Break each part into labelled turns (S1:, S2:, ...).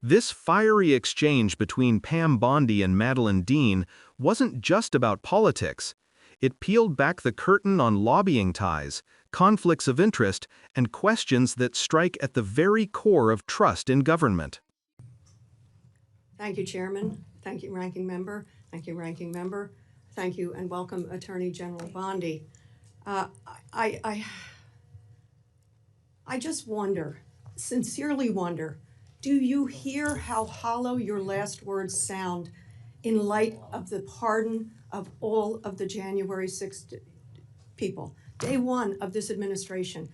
S1: This fiery exchange between Pam Bondi and Madeleine Dean wasn't just about politics. It peeled back the curtain on lobbying ties, conflicts of interest, and questions that strike at the very core of trust in government.
S2: Thank you, Chairman. Thank you, Ranking Member. Thank you, Ranking Member. Thank you, and welcome, Attorney General Bondi. I just wonder, sincerely wonder, do you hear how hollow your last words sound in light of the pardon of all of the January 6th people, day one of this administration?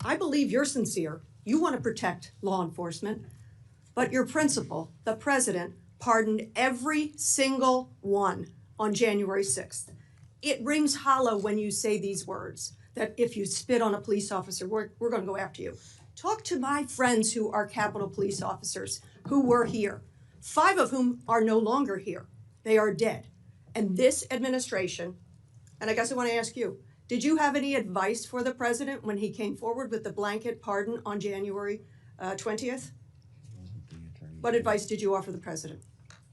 S2: I believe you're sincere. You want to protect law enforcement, but your principal, the president, pardoned every single one on January 6th. It rings hollow when you say these words, that if you spit on a police officer, we're going to go after you. Talk to my friends who are Capitol Police officers who were here, 5 of whom are no longer here. They are dead. And this administration, and I guess I want to ask you, did you have any advice for the president when he came forward with the blanket pardon on January 20th? What advice did you offer the president?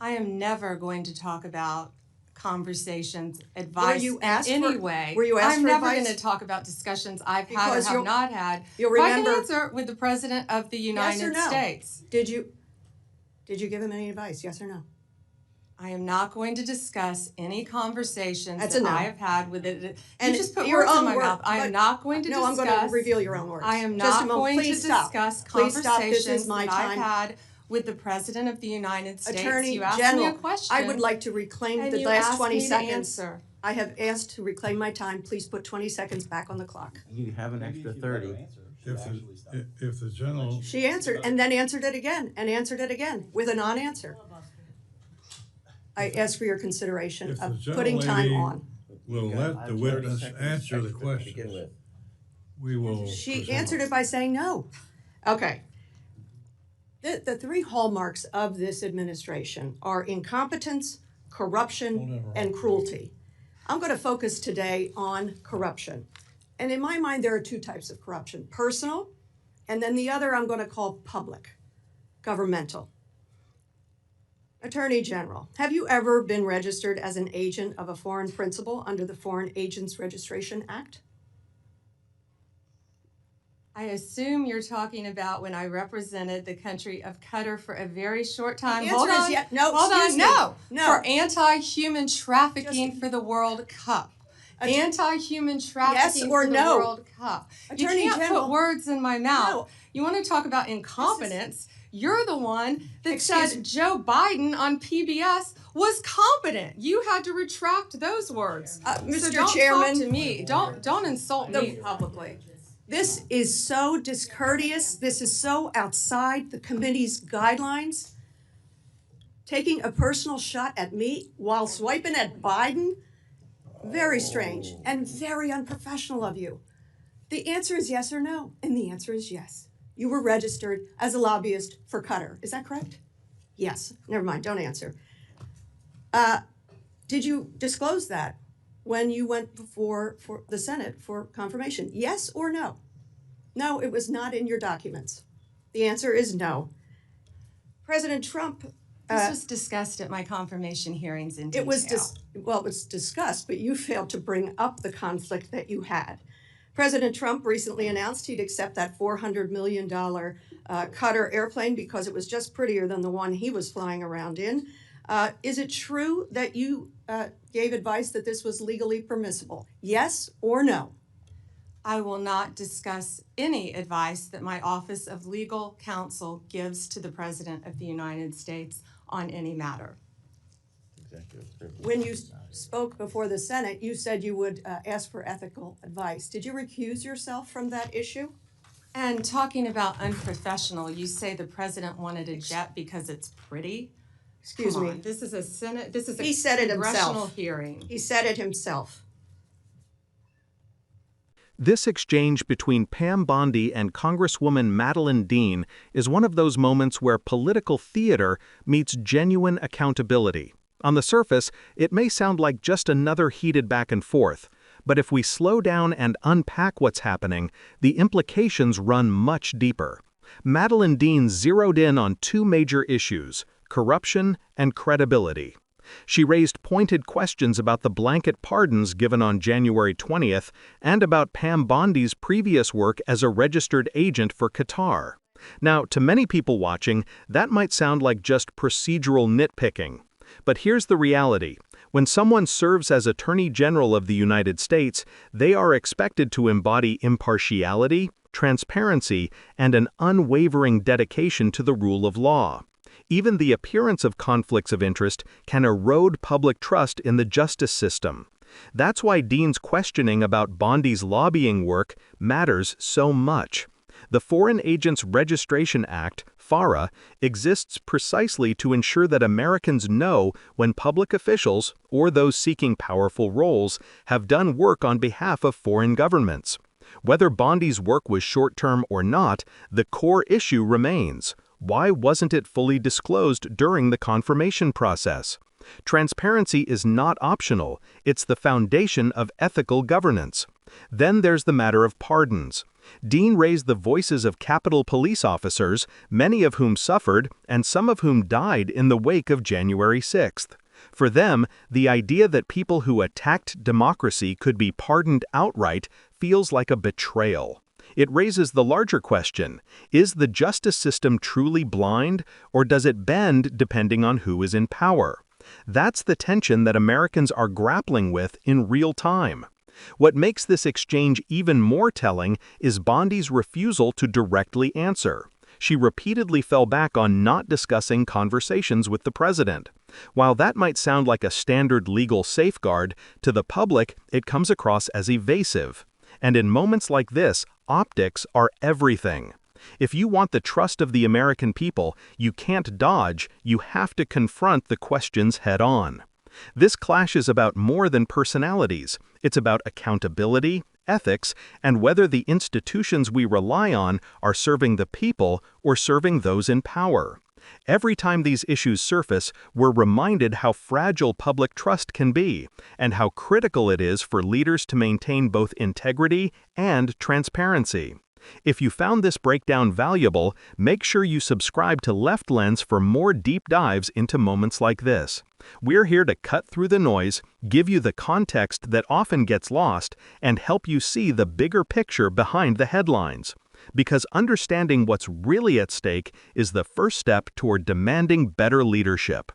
S3: I am never going to talk about conversations, advice
S2: Were you
S3: in
S2: asked
S3: any
S2: for-
S3: way.
S2: were you asked
S3: I'm
S2: for
S3: never
S2: advice?
S3: going to talk about discussions I've had
S2: Because
S3: or have
S2: you'll-
S3: not had.
S2: you'll
S3: If I
S2: remember-
S3: can answer with the President of the United
S2: Yes or no?
S3: States.
S2: Did you give him any advice, yes or no?
S3: I am not going to discuss any conversations
S2: That's a
S3: that
S2: no.
S3: I have had with it.
S2: And
S3: You just put
S2: your
S3: words in
S2: own
S3: my
S2: word,
S3: mouth. I
S2: but-
S3: am not going to
S2: No,
S3: discuss.
S2: I'm going to reveal your own words.
S3: I am
S2: Just a
S3: not
S2: moment.
S3: going to
S2: Please stop.
S3: discuss
S2: Please stop. This is
S3: conversations
S2: my
S3: that
S2: time.
S3: I've had with the President of the United States.
S2: Attorney
S3: You asked
S2: General,
S3: me a question.
S2: I would like to reclaim
S3: and
S2: the
S3: you
S2: last
S3: asked
S2: 20
S3: me to
S2: seconds.
S3: answer.
S2: I have asked to reclaim my time. Please put 20 seconds back on the clock.
S4: You have an extra 30.
S5: If the general,
S2: She answered and then answered it again and answered it again with a non-answer. I ask for your consideration
S5: if the
S2: of
S5: general
S2: putting time
S5: lady
S2: on.
S5: will let the witness answer the question, we will.
S2: She
S5: proceed.
S2: answered it by saying no. Okay. The 3 hallmarks of this administration are incompetence, corruption, and cruelty. I'm going to focus today on corruption. And in my mind, there are 2 types of corruption: personal, and then the other I'm going to call public, governmental. Attorney General, have you ever been registered as an agent of a foreign principal under the Foreign Agents Registration Act?
S3: I assume you're talking about when I represented the country of Qatar for a very short time.
S2: The
S3: Hold
S2: answer is
S3: on.
S2: yes. No,
S3: Hold
S2: excuse
S3: on.
S2: me.
S3: No.
S2: No.
S3: For anti-human trafficking
S2: Just-
S3: for the World Cup.
S2: Att-
S3: Anti-human trafficking
S2: or
S3: for the
S2: no?
S3: World Cup.
S2: Attorney
S3: you can't
S2: General-
S3: put words in my mouth.
S2: No.
S3: You want to talk about incompetence? You're the one that
S2: Excuse-
S3: said Joe Biden on PBS was competent. You had to retract those words. So
S2: Mr.
S3: don't
S2: Chairman,
S3: talk to me. Don't insult me publicly.
S2: this is so discourteous. This is so outside the committee's guidelines. Taking a personal shot at me while swiping at Biden? Very strange and very unprofessional of you. The answer is yes or no, and the answer is yes. You were registered as a lobbyist for Qatar. Is that correct? Yes. Never mind. Don't answer. Did you disclose that when you went before for the Senate for confirmation? Yes or no? No, it was not in your documents. The answer is no. President Trump,
S3: This was discussed at my confirmation hearings in detail.
S2: it was discussed, but you failed to bring up the conflict that you had. President Trump recently announced he'd accept that $400 million Qatar airplane because it was just prettier than the one he was flying around in. Is it true that you gave advice that this was legally permissible? Yes or no?
S3: I will not discuss any advice that my Office of Legal Counsel gives to the President of the United States on any matter.
S2: When you spoke before the Senate, you said you would ask for ethical advice. Did you recuse yourself from that issue?
S3: And talking about unprofessional, you say the President wanted a jet because it's pretty?
S2: Excuse
S3: Come
S2: me.
S3: on, this is a Senate, this is a
S2: He said it
S3: congressional
S2: himself.
S3: hearing.
S2: He said it himself.
S1: This exchange between Pam Bondi and Congresswoman Madeleine Dean is one of those moments where political theater meets genuine accountability. On the surface, it may sound like just another heated back and forth, but if we slow down and unpack what's happening, the implications run much deeper. Madeleine Dean zeroed in on two major issues: corruption and credibility. She raised pointed questions about the blanket pardons given on January 20th and about Pam Bondi's previous work as a registered agent for Qatar. Now, to many people watching, that might sound like just procedural nitpicking. But here's the reality. When someone serves as Attorney General of the United States, they are expected to embody impartiality, transparency, and an unwavering dedication to the rule of law. Even the appearance of conflicts of interest can erode public trust in the justice system. That's why Dean's questioning about Bondi's lobbying work matters so much. The Foreign Agents Registration Act, FARA, exists precisely to ensure that Americans know when public officials, or those seeking powerful roles, have done work on behalf of foreign governments. Whether Bondi's work was short-term or not, the core issue remains. Why wasn't it fully disclosed during the confirmation process? Transparency is not optional, it's the foundation of ethical governance. Then there's the matter of pardons. Dean raised the voices of Capitol Police officers, many of whom suffered and some of whom died in the wake of January 6th. For them, the idea that people who attacked democracy could be pardoned outright feels like a betrayal. It raises the larger question: is the justice system truly blind, or does it bend depending on who is in power? That's the tension that Americans are grappling with in real time. What makes this exchange even more telling is Bondi's refusal to directly answer. She repeatedly fell back on not discussing conversations with the president. While that might sound like a standard legal safeguard, to the public it comes across as evasive. And in moments like this, optics are everything. If you want the trust of the American people, you can't dodge, you have to confront the questions head-on. This clash is about more than personalities. It's about accountability, ethics, and whether the institutions we rely on are serving the people or serving those in power. Every time these issues surface, we're reminded how fragile public trust can be, and how critical it is for leaders to maintain both integrity and transparency. If you found this breakdown valuable, make sure you subscribe to Left Lens for more deep dives into moments like this. We're here to cut through the noise, give you the context that often gets lost, and help you see the bigger picture behind the headlines. Because understanding what's really at stake is the first step toward demanding better leadership.